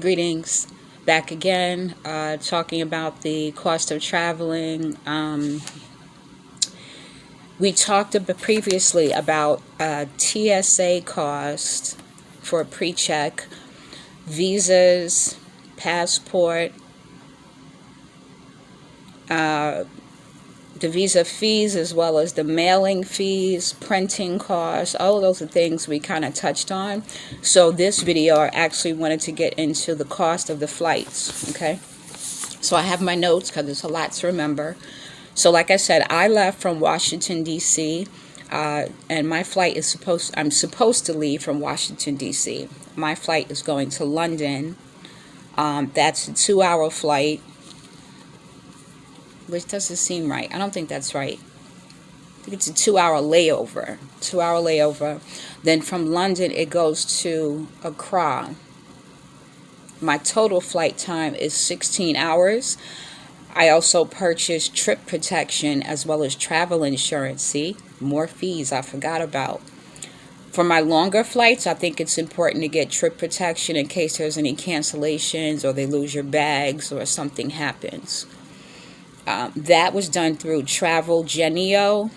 Greetings. Back again, talking about the cost of traveling. We talked previously about TSA cost for pre-check, visas, passport, the visa fees, as well as the mailing fees, printing costs. All of those are things we kind of touched on. So this video, I actually wanted to get into the cost of the flights. Okay, so I have my notes because there's a lot to remember. So like I said, I left from Washington, D.C., and my flight is I'm supposed to leave from Washington, D.C. My flight is going to London. That's a 2-hour flight, which doesn't seem right. I don't think that's right. I think it's a 2-hour layover. 2-hour layover. Then from London, it goes to Accra. My total flight time is 16 hours. I also purchased trip protection as well as travel insurance. See, more fees I forgot about. For my longer flights, I think it's important to get trip protection in case there's any cancellations or they lose your bags or something happens. That was done through Travel Genio,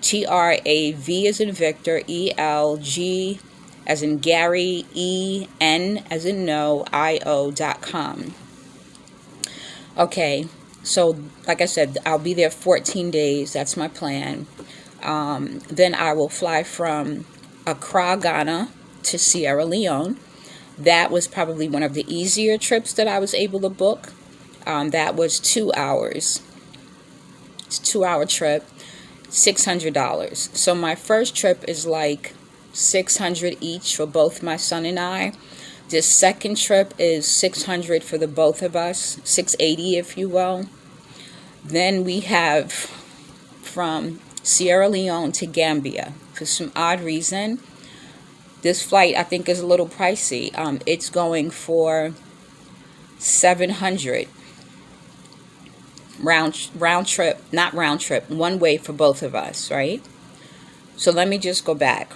TRAV as in Victor, ELG as in Gary, EN as in no, IO.com. Okay, so like I said, I'll be there 14 days. That's my plan. Then I will fly from Accra, Ghana to Sierra Leone. That was probably one of the easier trips that I was able to book. That was 2 hours. It's a 2-hour trip, $600. So my first trip is like $600 each for both my son and I. This second trip is $600 for the both of us, $680 if you will. Then we have from Sierra Leone to Gambia. For some odd reason, this flight I think is a little pricey. It's going for $700 round trip, not round trip, one way for both of us, right? So let me just go back.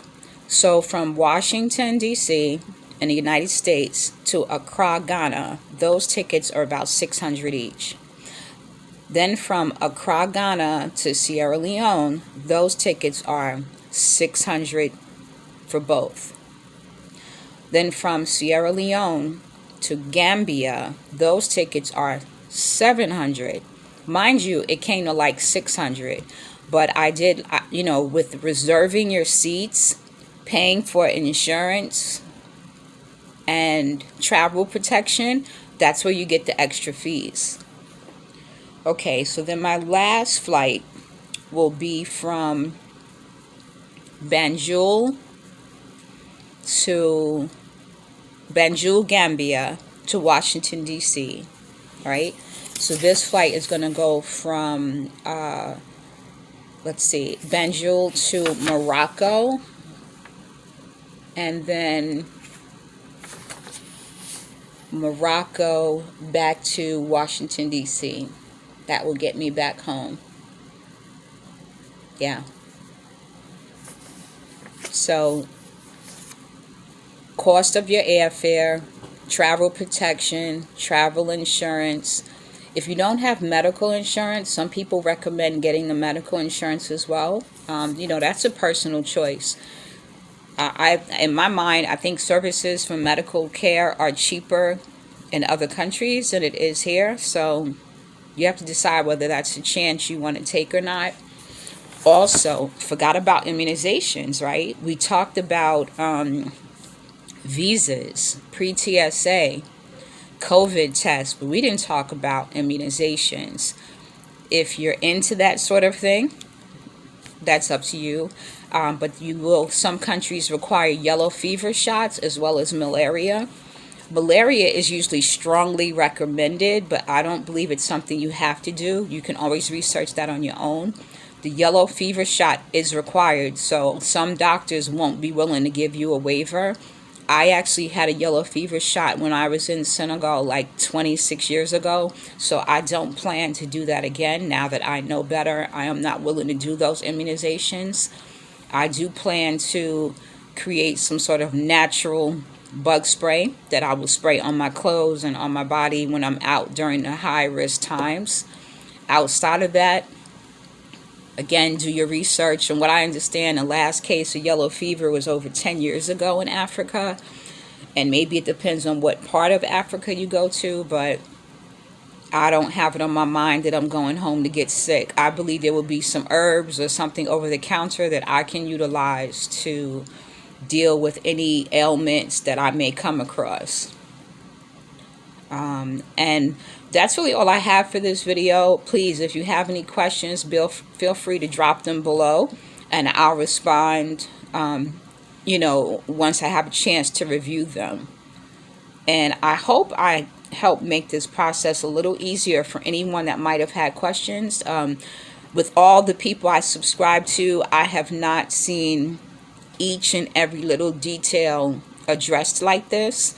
So from Washington, D.C., in the United States to Accra, Ghana, those tickets are about $600 each. Then from Accra, Ghana to Sierra Leone, those tickets are $600 for both. Then from Sierra Leone to Gambia, those tickets are $700. Mind you, it came to like $600, but I did, with reserving your seats, paying for insurance and travel protection, that's where you get the extra fees. Okay, so then my last flight will be from Banjul, Gambia to Washington, D.C., right? So this flight is going to go from, Banjul to Morocco, and then Morocco back to Washington, D.C. That will get me back home. Yeah. So, cost of your airfare, travel protection, travel insurance. If you don't have medical insurance, some people recommend getting the medical insurance as well. That's a personal choice. In my mind, I think services for medical care are cheaper in other countries than it is here. So you have to decide whether that's a chance you want to take or not. Also, forgot about immunizations, right? We talked about visas, pre-TSA, COVID tests, but we didn't talk about immunizations. If you're into that sort of thing, that's up to you. But some countries require yellow fever shots as well as malaria. Malaria is usually strongly recommended, but I don't believe it's something you have to do. You can always research that on your own. The yellow fever shot is required, so some doctors won't be willing to give you a waiver. I actually had a yellow fever shot when I was in Senegal like 26 years ago, so I don't plan to do that again now that I know better. I am not willing to do those immunizations. I do plan to create some sort of natural bug spray that I will spray on my clothes and on my body when I'm out during the high risk times. Outside of that, again, do your research. And what I understand, the last case of yellow fever was over 10 years ago in Africa. And maybe it depends on what part of Africa you go to, but I don't have it on my mind that I'm going home to get sick. I believe there will be some herbs or something over the counter that I can utilize to deal with any ailments that I may come across. And that's really all I have for this video. Please, if you have any questions, feel free to drop them below, and I'll respond, once I have a chance to review them. And I hope I help make this process a little easier for anyone that might have had questions. With all the people I subscribe to, I have not seen each and every little detail addressed like this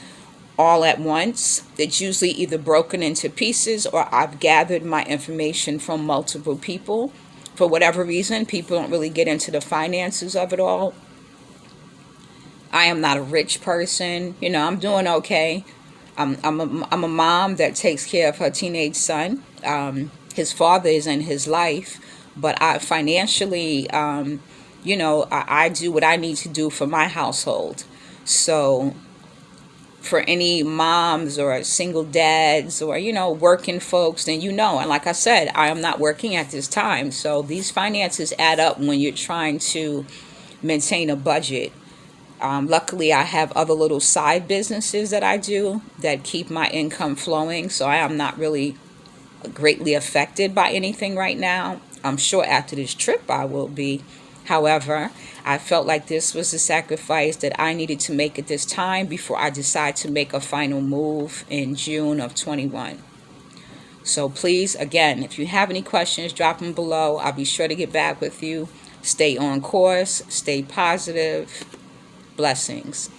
all at once. It's usually either broken into pieces, or I've gathered my information from multiple people. For whatever reason, people don't really get into the finances of it all. I am not a rich person. I'm doing okay. I'm a mom that takes care of her teenage son. His father is in his life, but financially, I do what I need to do for my household. So for any moms or single dads or, working folks, then and like I said, I am not working at this time. So these finances add up when you're trying to maintain a budget. Luckily, I have other little side businesses that I do that keep my income flowing. So I am not really greatly affected by anything right now. I'm sure after this trip I will be. However, I felt like this was a sacrifice that I needed to make at this time before I decide to make a final move in June of 21. So please, again, if you have any questions, drop them below. I'll be sure to get back with you. Stay on course. Stay positive. Blessings.